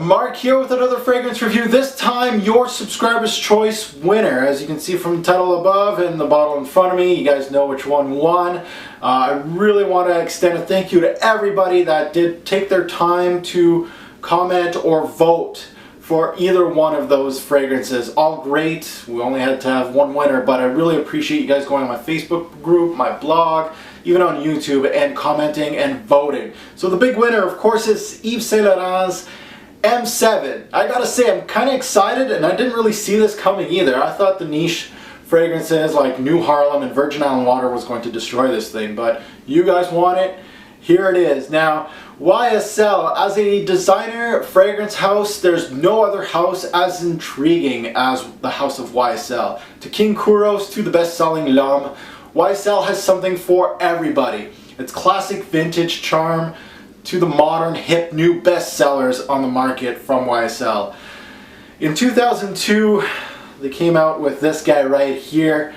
Mark here with another fragrance review. This time your subscriber's choice winner. As you can see from the title above and the bottle in front of me, you guys know which one won. I really want to extend a thank you to everybody that did take their time to comment or vote for either one of those fragrances. All great. We only had to have one winner, but I really appreciate you guys going on my Facebook group, my blog, even on YouTube, and commenting and voting. So the big winner, of course, is Yves Saint Laurent's M7. I gotta say, I'm kind of excited, and I didn't really see this coming either. I thought the niche fragrances like New Harlem and Virgin Island Water was going to destroy this thing, but you guys want it. Here it is. Now, YSL, as a designer fragrance house, there's no other house as intriguing as the house of YSL. To King Kuros, to the best-selling L'Homme, YSL has something for everybody. It's classic vintage charm to the modern, hip, new bestsellers on the market from YSL. In 2002, they came out with this guy right here.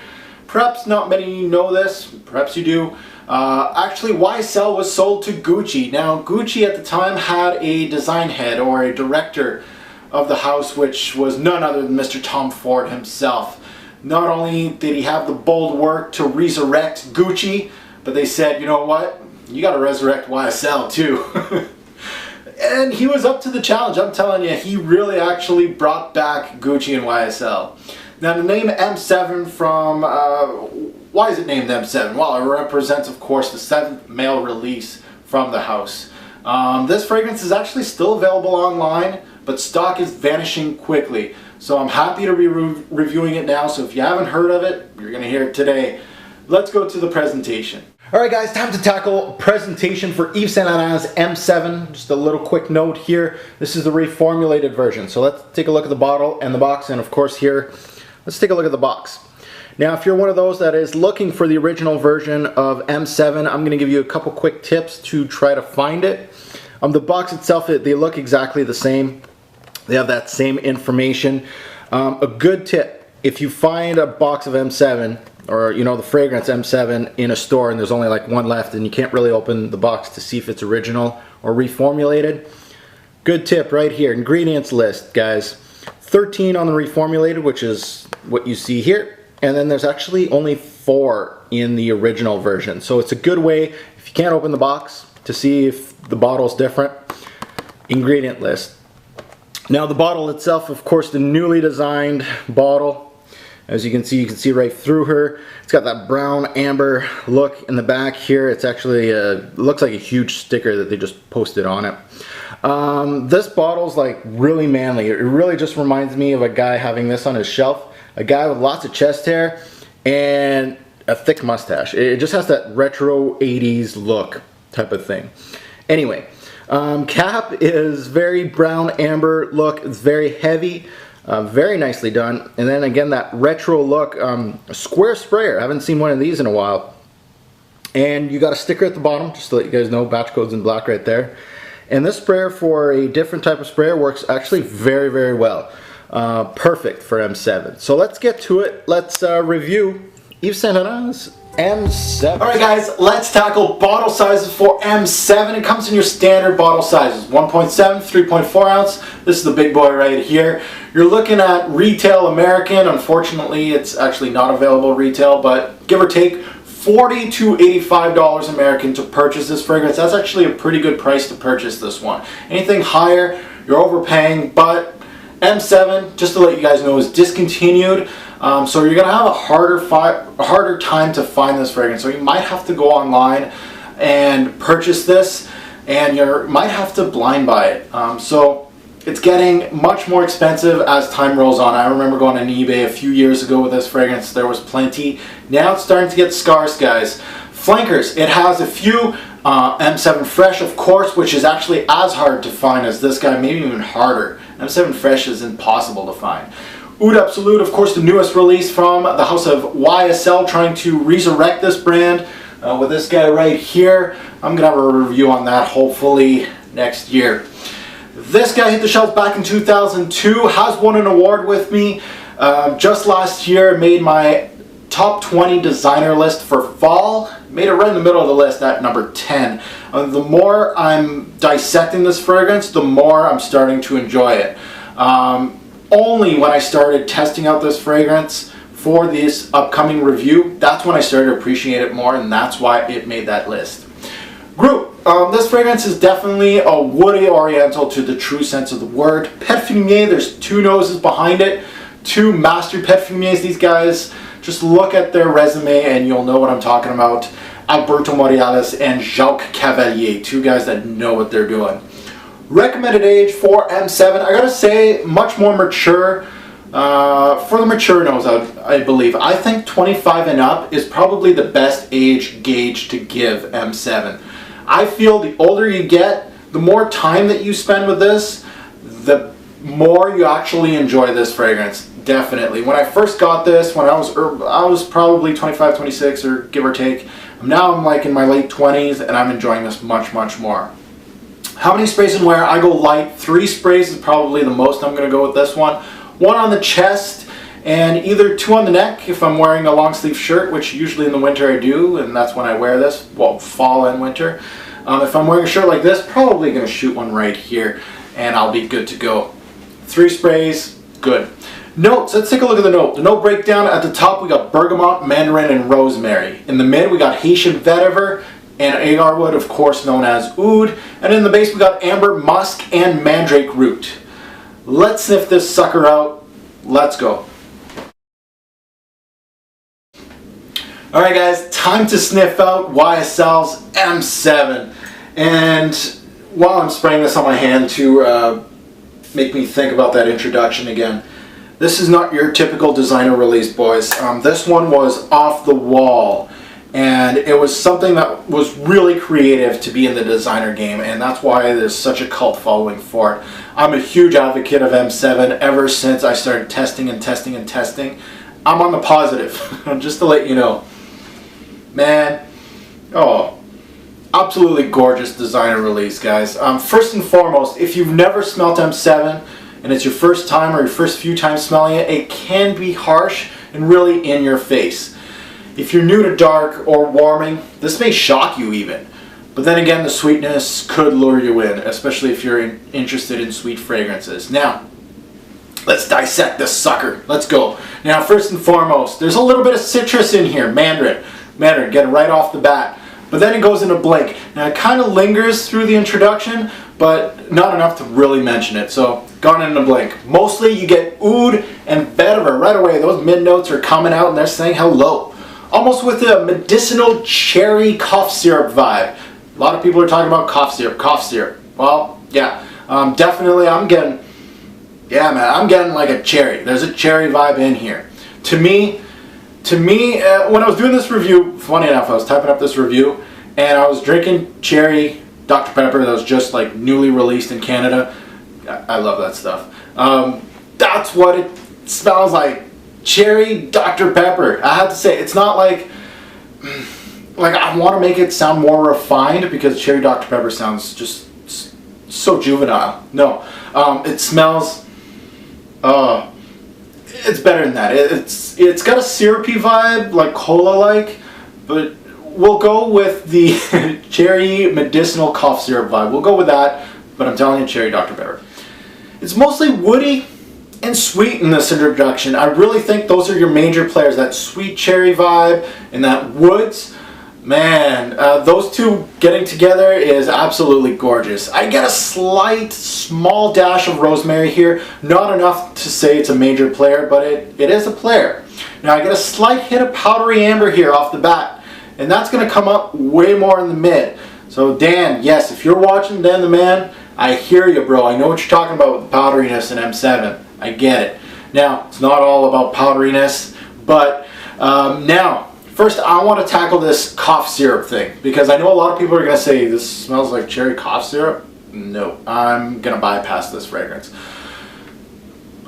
Perhaps not many know this, perhaps you do. Actually, YSL was sold to Gucci. Now, Gucci at the time had a design head or a director of the house, which was none other than Mr. Tom Ford himself. Not only did he have the bold work to resurrect Gucci, but they said, you know what? You gotta resurrect YSL too. And he was up to the challenge. I'm telling you, he really actually brought back Gucci and YSL. Now the name M7 from, why is it named M7? Well, it represents, of course, the 7th male release from the house. This fragrance is actually still available online, but stock is vanishing quickly. So I'm happy to be reviewing it now, so if you haven't heard of it, you're gonna hear it today. Let's go to the presentation. Alright guys, time to tackle presentation for Yves Saint Laurent's M7. Just a little quick note here. This is the reformulated version. So let's take a look at the bottle and the box, and of course here, let's take a look at the box. Now if you're one of those that is looking for the original version of M7, I'm going to give you a couple quick tips to try to find it. The box itself, they look exactly the same. They have that same information. A good tip, if you find a box of M7, or you know, the fragrance M7 in a store and there's only like one left and you can't really open the box to see if it's original or reformulated, good tip right here, ingredients list, guys. 13 on the reformulated, which is what you see here, and then there's actually only 4 in the original version. So it's a good way, if you can't open the box, to see if the bottle's different. Ingredient list. Now the bottle itself, of course, the newly designed bottle. As you can see right through her. It's got that brown amber look in the back here. It's actually looks like a huge sticker that they just posted on it. This bottle's like really manly. It really just reminds me of a guy having this on his shelf. A guy with lots of chest hair and a thick mustache. It just has that retro 80s look type of thing. Anyway, cap is very brown amber look. It's very heavy. Very nicely done. And then again, that retro look, a square sprayer. I haven't seen one of these in a while. And you got a sticker at the bottom, just to let you guys know, batch code's in black right there. And this sprayer for a different type of sprayer works actually very, very well. Perfect for M7. So let's get to it. Let's review Yves Saint Laurent's M7. Alright guys, let's tackle bottle sizes for M7. It comes in your standard bottle sizes, 1.7, 3.4 ounce. This is the big boy right here. You're looking at retail American. Unfortunately, it's actually not available retail, but give or take $40 to $85 American to purchase this fragrance. That's actually a pretty good price to purchase this one. Anything higher, you're overpaying, but M7, just to let you guys know, is discontinued. So you're going to have a harder time to find this fragrance. So you might have to go online and purchase this, and you might have to blind buy it. So it's getting much more expensive as time rolls on. I remember going on eBay a few years ago with this fragrance. There was plenty. Now it's starting to get scarce, guys. Flankers. It has a few M7 Fresh, of course, which is actually as hard to find as this guy, maybe even harder. M7 Fresh is impossible to find. Oud Absolute, of course, the newest release from the house of YSL, trying to resurrect this brand with this guy right here. I'm going to have a review on that hopefully next year. This guy hit the shelves back in 2002, has won an award with me just last year, made my top 20 designer list for fall. Made it right in the middle of the list at number 10. The more I'm dissecting this fragrance, the more I'm starting to enjoy it. Only when I started testing out this fragrance for this upcoming review, that's when I started to appreciate it more, and that's why it made that list. Group. This fragrance is definitely a woody oriental to the true sense of the word. Parfumier, there's two noses behind it. Two master parfumiers. These guys, just look at their resume and you'll know what I'm talking about. Alberto Morales and Jacques Cavalier, two guys that know what they're doing. Recommended age for M7, I gotta say, much more mature. For the mature nose, I believe. I think 25 and up is probably the best age gauge to give M7. I feel the older you get, the more time that you spend with this, the more you actually enjoy this fragrance. Definitely. When I first got this, when I was probably 25, 26, or give or take. Now I'm like in my late 20s, and I'm enjoying this much, much more. How many sprays and wear? I go light. 3 sprays is probably the most I'm going to go with this one. 1 on the chest, and either 2 on the neck if I'm wearing a long sleeve shirt, which usually in the winter I do, and that's when I wear this, well, fall and winter. If I'm wearing a shirt like this, probably going to shoot one right here, and I'll be good to go. 3 sprays, good. Notes, let's take a look at the note. The note breakdown: at the top we got bergamot, mandarin, and rosemary. In the mid we got Haitian vetiver and agarwood, of course known as oud. And in the base we got amber, musk, and mandrake root. Let's sniff this sucker out. Let's go. Alright guys, time to sniff out YSL's M7. And while I'm spraying this on my hand to make me think about that introduction again, this is not your typical designer release, boys. This one was off the wall, and it was something that was really creative to be in the designer game, and that's why there's such a cult following for it. I'm a huge advocate of M7 ever since I started testing and testing and testing. I'm on the positive, just to let you know. Man, oh, absolutely gorgeous designer release, guys. First and foremost, if you've never smelt M7, and it's your first time or your first few times smelling it, it can be harsh and really in your face. If you're new to dark or warming, this may shock you even. But then again, the sweetness could lure you in, especially if you're interested in sweet fragrances. Now, let's dissect this sucker. Let's go. Now, first and foremost, there's a little bit of citrus in here. Mandarin, get it right off the bat. But then it goes into blink. Now, it kind of lingers through the introduction, but not enough to really mention it. So, gone into blink. Mostly you get oud and vetiver right away. Those mid notes are coming out and they're saying hello. Almost with a medicinal cherry cough syrup vibe. A lot of people are talking about cough syrup. Well, yeah, definitely I'm getting like a cherry. There's a cherry vibe in here. To me, when I was doing this review, funny enough, I was typing up this review and I was drinking cherry Dr. Pepper that was just like newly released in Canada. I love that stuff. That's what it smells like. Cherry Dr. Pepper. I have to say, it's not like I want to make it sound more refined because cherry Dr. Pepper sounds just so juvenile. No, it smells, it's better than that. It's got a syrupy vibe, like cola-like, but we'll go with the cherry medicinal cough syrup vibe. We'll go with that, but I'm telling you, cherry Dr. Pepper. It's mostly woody and sweet in this introduction. I really think those are your major players, that sweet cherry vibe and that woods. Man, those two getting together is absolutely gorgeous. I get a slight, small dash of rosemary here. Not enough to say it's a major player, but it is a player. Now I get a slight hit of powdery amber here off the bat, and that's going to come up way more in the mid. So Dan, yes, if you're watching, Dan the Man, I hear you, bro. I know what you're talking about with the powderiness in M7. I get it. Now, it's not all about powderiness, but now, first I want to tackle this cough syrup thing, because I know a lot of people are going to say, this smells like cherry cough syrup. No, I'm going to bypass this fragrance.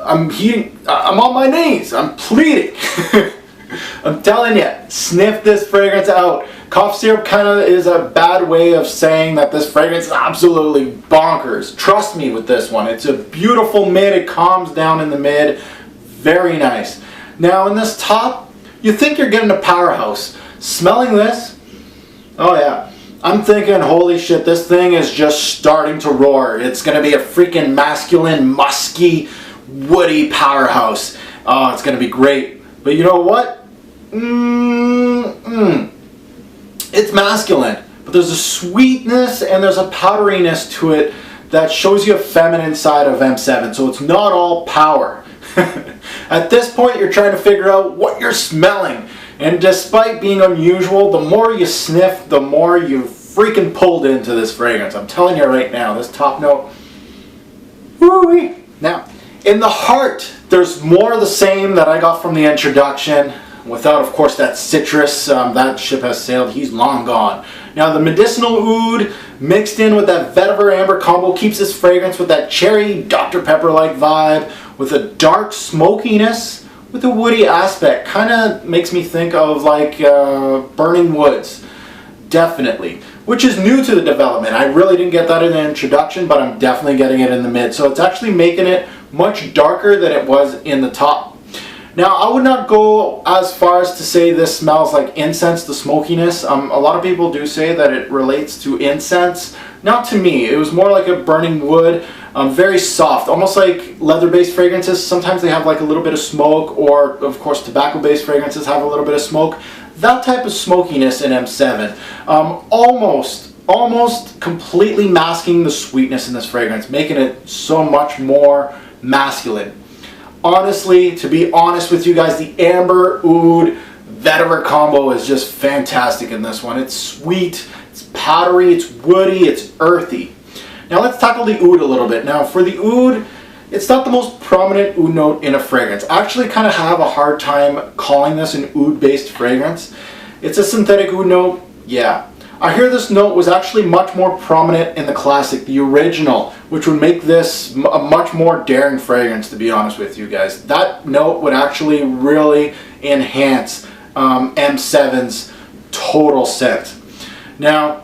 I'm on my knees. I'm pleading. I'm telling you, sniff this fragrance out. Cough syrup kind of is a bad way of saying that this fragrance is absolutely bonkers. Trust me with this one. It's a beautiful mid. It calms down in the mid. Very nice. Now in this top, You think you're getting a powerhouse. Smelling this, oh yeah, I'm thinking, holy shit, this thing is just starting to roar. It's going to be a freaking masculine, musky, woody powerhouse. Oh, it's going to be great. But you know what? It's masculine, but there's a sweetness and there's a powderiness to it that shows you a feminine side of M7, so it's not all power. At this point, you're trying to figure out what you're smelling, and despite being unusual, the more you sniff, the more you freaking pulled into this fragrance. I'm telling you right now, this top note, woo-wee. Now, in the heart, there's more of the same that I got from the introduction, without, of course, that citrus. That ship has sailed. He's long gone. Now, the medicinal oud mixed in with that vetiver amber combo keeps this fragrance with that cherry Dr. Pepper-like vibe, with a dark smokiness, with a woody aspect. Kind of makes me think of like burning woods. Definitely. Which is new to the development. I really didn't get that in the introduction, but I'm definitely getting it in the mid. So it's actually making it much darker than it was in the top. Now, I would not go as far as to say this smells like incense, the smokiness. A lot of people do say that it relates to incense. Not to me. It was more like a burning wood, very soft, almost like leather-based fragrances. Sometimes they have like a little bit of smoke, or of course tobacco-based fragrances have a little bit of smoke. That type of smokiness in M7, almost completely masking the sweetness in this fragrance, making it so much more masculine. Honestly, to be honest with you guys, the amber oud vetiver combo is just fantastic in this one. It's sweet, it's powdery, it's woody, it's earthy. Now let's tackle the oud a little bit. Now for the oud, it's not the most prominent oud note in a fragrance. I actually kind of have a hard time calling this an oud-based fragrance. It's a synthetic oud note, yeah. I hear this note was actually much more prominent in the classic, the original, which would make this a much more daring fragrance, to be honest with you guys. That note would actually really enhance M7's total scent. Now,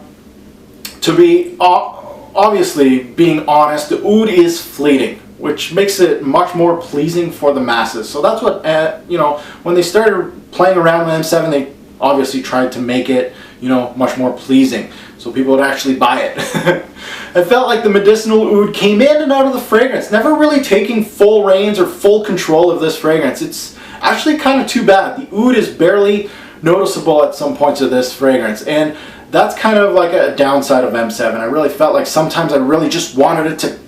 to be obviously being honest, the oud is fleeting, which makes it much more pleasing for the masses. So that's what, you know, when they started playing around with M7, they obviously tried to make it, you know, much more pleasing, so people would actually buy it. I felt like the medicinal oud came in and out of the fragrance, never really taking full reins or full control of this fragrance. It's actually kind of too bad. The oud is barely noticeable at some points of this fragrance, and that's kind of like a downside of M7. I really felt like sometimes I really just wanted it to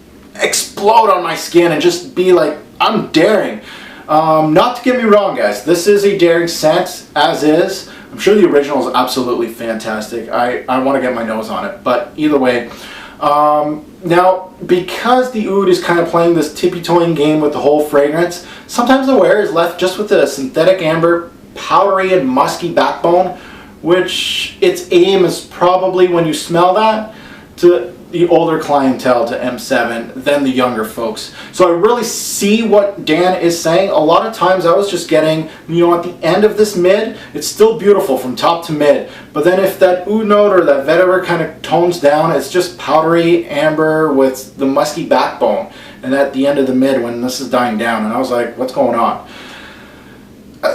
explode on my skin and just be like, I'm daring. Not to get me wrong, guys, this is a daring scent, as is. I'm sure the original is absolutely fantastic. I want to get my nose on it, but either way. Now, because the oud is kind of playing this tippy-toeing game with the whole fragrance, sometimes the wearer is left just with a synthetic amber, powdery and musky backbone, which its aim is probably, when you smell that, to the older clientele, to M7, than the younger folks. So I really see what Dan is saying. A lot of times I was just getting, you know, at the end of this mid, it's still beautiful from top to mid, but then if that oud note or that vetiver kind of tones down, it's just powdery amber with the musky backbone. And at the end of the mid, when this is dying down, and I was like, what's going on?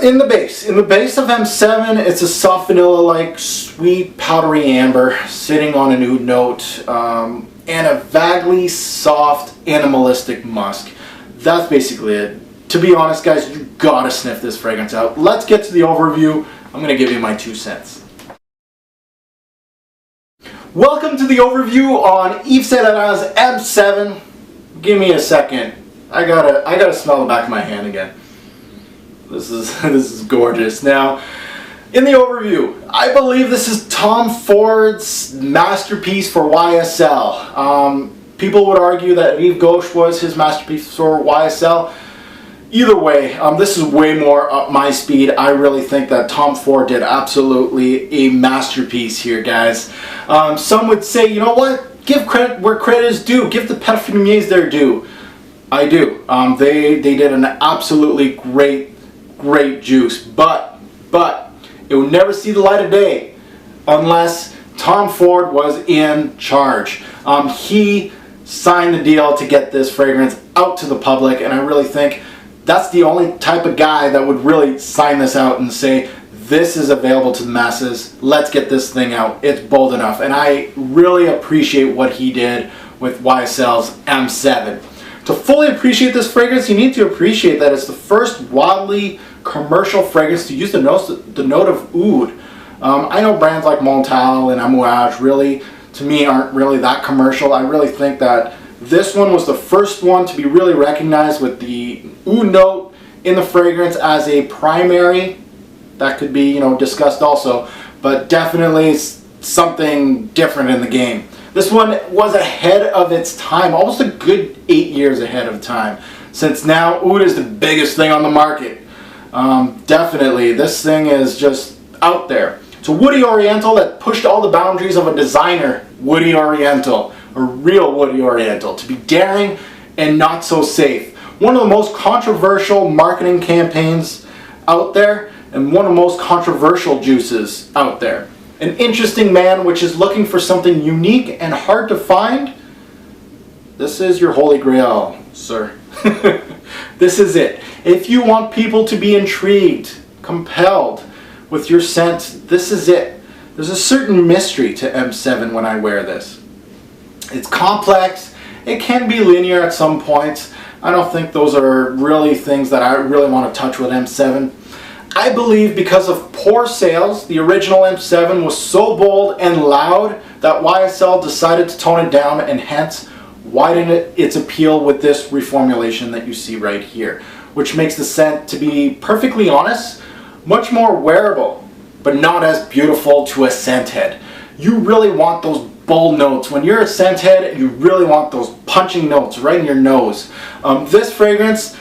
In the base of M7, it's a soft vanilla-like, sweet, powdery amber sitting on an oud note, and a vaguely soft, animalistic musk. That's basically it. To be honest, guys, you gotta sniff this fragrance out. Let's get to the overview. I'm gonna give you my 2 cents. Welcome to the overview on Yves Saint Laurent's M7. Give me a second. I gotta smell the back of my hand again. This is gorgeous. Now, in the overview, I believe this is Tom Ford's masterpiece for YSL. People would argue that Yves Gauche was his masterpiece for YSL. Either way, this is way more up my speed. I really think that Tom Ford did absolutely a masterpiece here, guys. Some would say, you know what? Give credit where credit is due. Give the parfumiers their due. I do. They did an absolutely great juice, but it would never see the light of day unless Tom Ford was in charge. He signed the deal to get this fragrance out to the public, and I really think that's the only type of guy that would really sign this out and say, this is available to the masses, let's get this thing out, it's bold enough. And I really appreciate what he did with YSL's M7. To fully appreciate this fragrance, you need to appreciate that it's the first wildly commercial fragrance to use the note of oud. I know brands like Montal and Amouage really, to me, aren't really that commercial. I really think that this one was the first one to be really recognized with the oud note in the fragrance as a primary. That could be, discussed also, but definitely something different in the game. This one was ahead of its time, almost a good 8 years ahead of time, since now oud is the biggest thing on the market. Definitely, this thing is just out there. It's a woody oriental that pushed all the boundaries of a designer woody oriental, a real woody oriental, to be daring and not so safe. One of the most controversial marketing campaigns out there, and one of the most controversial juices out there. An interesting man which is looking for something unique and hard to find. This is your holy grail, sir. This is it. If you want people to be intrigued, compelled with your scent, this is it. There's a certain mystery to M7 when I wear this. It's complex. It can be linear at some points. I don't think those are really things that I really want to touch with M7. I believe because of poor sales, the original M7 was so bold and loud that YSL decided to tone it down and hence widen its appeal with this reformulation that you see right here, which makes the scent, to be perfectly honest, much more wearable, but not as beautiful to a scent head. You really want those bold notes. When you're a scent head, you really want those punching notes right in your nose. This fragrance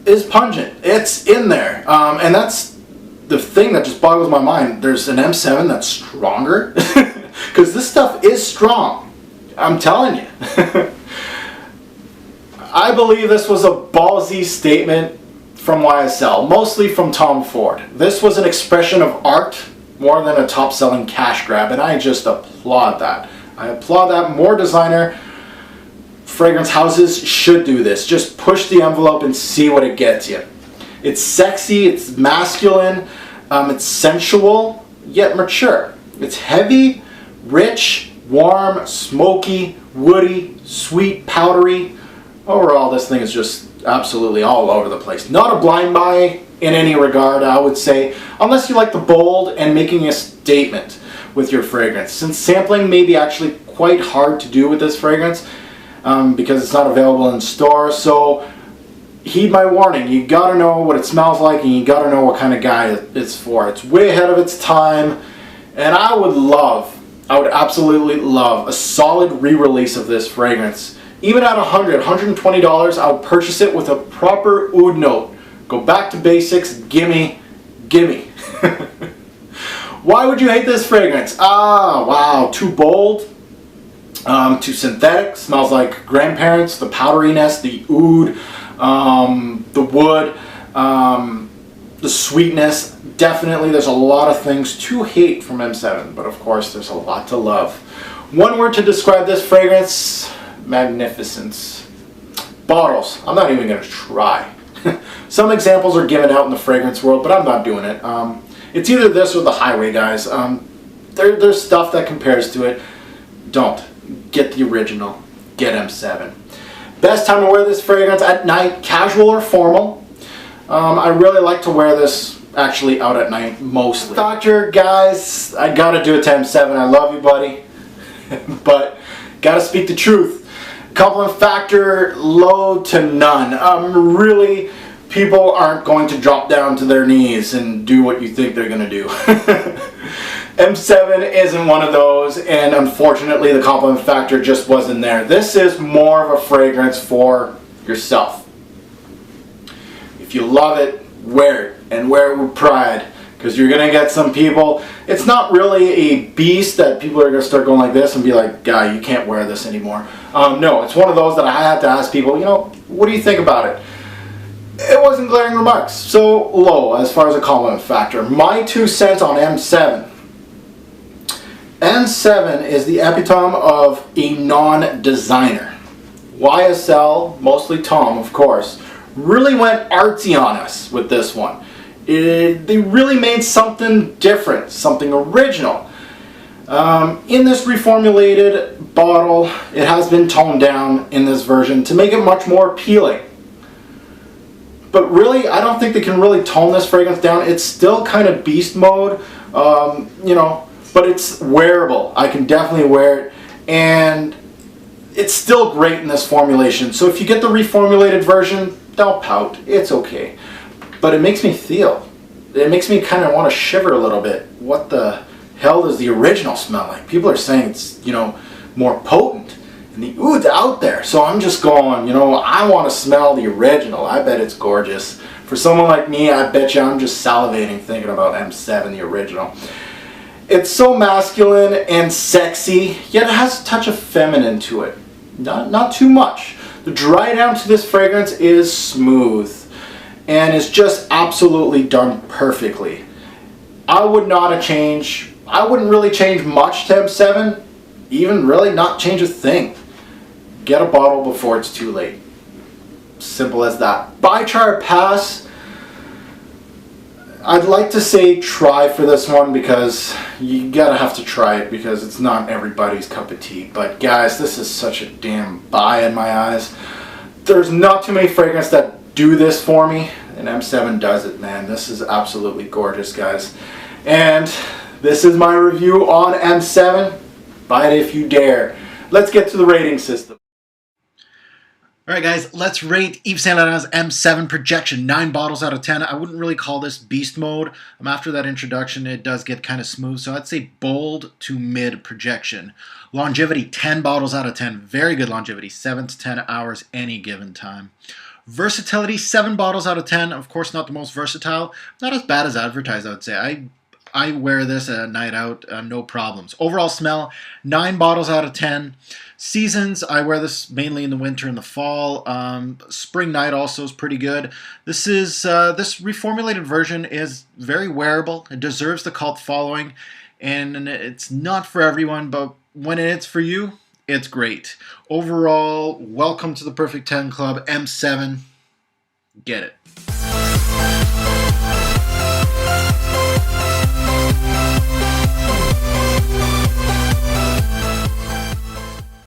is pungent. It's in there. And that's the thing that just boggles my mind. There's an M7 that's stronger. Because this stuff is strong. I'm telling you. I believe this was a ballsy statement from YSL, mostly from Tom Ford. This was an expression of art more than a top-selling cash grab, and I just applaud that. I applaud that. More designer fragrance houses should do this. Just push the envelope and see what it gets you. It's sexy, it's masculine, it's sensual, yet mature. It's heavy, rich, warm, smoky, woody, sweet, powdery. Overall, this thing is just absolutely all over the place. Not a blind buy in any regard, I would say, unless you like the bold and making a statement with your fragrance. Since sampling may be actually quite hard to do with this fragrance because it's not available in stores, so heed my warning. You gotta know what it smells like and you gotta know what kind of guy it's for. It's way ahead of its time, and I would absolutely love a solid re-release of this fragrance. Even at $120, I would purchase it with a proper oud note. Go back to basics, gimme. Why would you hate this fragrance? Ah, wow, too bold, too synthetic, smells like grandparents, the powderiness, the oud, the wood, the sweetness. Definitely there's a lot of things to hate from M7, but of course there's a lot to love. One word to describe this fragrance: magnificence. Bottles, I'm not even going to try. Some examples are given out in the fragrance world, but I'm not doing it. It's either this or the Highway, guys. There's stuff that compares to it. Don't. Get the original. Get M7. Best time to wear this fragrance: at night, casual or formal. I really like to wear this actually out at night, mostly. Doctor, guys, I gotta do it to M7. I love you, buddy. But gotta speak the truth. Compliment factor low to none. Really, people aren't going to drop down to their knees and do what you think they're going to do. M7 isn't one of those, and unfortunately the compliment factor just wasn't there. This is more of a fragrance for yourself. If you love it, wear it, and wear it with pride. Because you're going to get some people, it's not really a beast that people are going to start going like this and be like, guy, you can't wear this anymore. No, it's one of those that I have to ask people, what do you think about it? It wasn't glaring remarks, so low as far as a compliment factor. My 2 cents on M7. M7 is the epitome of a non-designer. YSL, mostly Tom, of course, really went artsy on us with this one. They really made something different, something original. In this reformulated bottle, it has been toned down in this version to make it much more appealing. But really, I don't think they can really tone this fragrance down. It's still kind of beast mode, you know, but it's wearable. I can definitely wear it, and it's still great in this formulation. So if you get the reformulated version, don't pout. It's okay. But it makes me feel. It makes me kind of want to shiver a little bit. What the hell does the original smell like? People are saying it's, you know, more potent. And the oud's out there. So I'm just going, you know, I want to smell the original. I bet it's gorgeous. For someone like me, I bet you I'm just salivating thinking about M7, the original. It's so masculine and sexy, yet it has a touch of feminine to it. Not too much. The dry down to this fragrance is smooth and is just absolutely done perfectly. I would not have changed. I wouldn't really change much to M7, even really not change a thing. Get a bottle before it's too late. Simple as that. Buy, try, or pass. I'd like to say try for this one because you gotta have to try it because it's not everybody's cup of tea. But guys, this is such a damn buy in my eyes. There's not too many fragrances that do this for me, and M7 does it, man. This is absolutely gorgeous, guys. And this is my review on M7. Buy it if you dare. Let's get to the rating system. Alright guys, let's rate Yves Saint Laurent's M7 Projection. 9 bottles out of 10. I wouldn't really call this beast mode. After that introduction, it does get kind of smooth, so I'd say bold to mid projection. Longevity, 10 bottles out of 10. Very good longevity, 7 to 10 hours any given time. Versatility, 7 bottles out of 10. Of course, not the most versatile. Not as bad as advertised, I would say. I wear this at a night out, no problems. Overall smell, 9 bottles out of 10. Seasons, I wear this mainly in the winter and the fall. Spring night also is pretty good. This reformulated version is very wearable. It deserves the cult following, and it's not for everyone, but when it's for you, it's great. Overall, welcome to the Perfect 10 Club. M7, get it.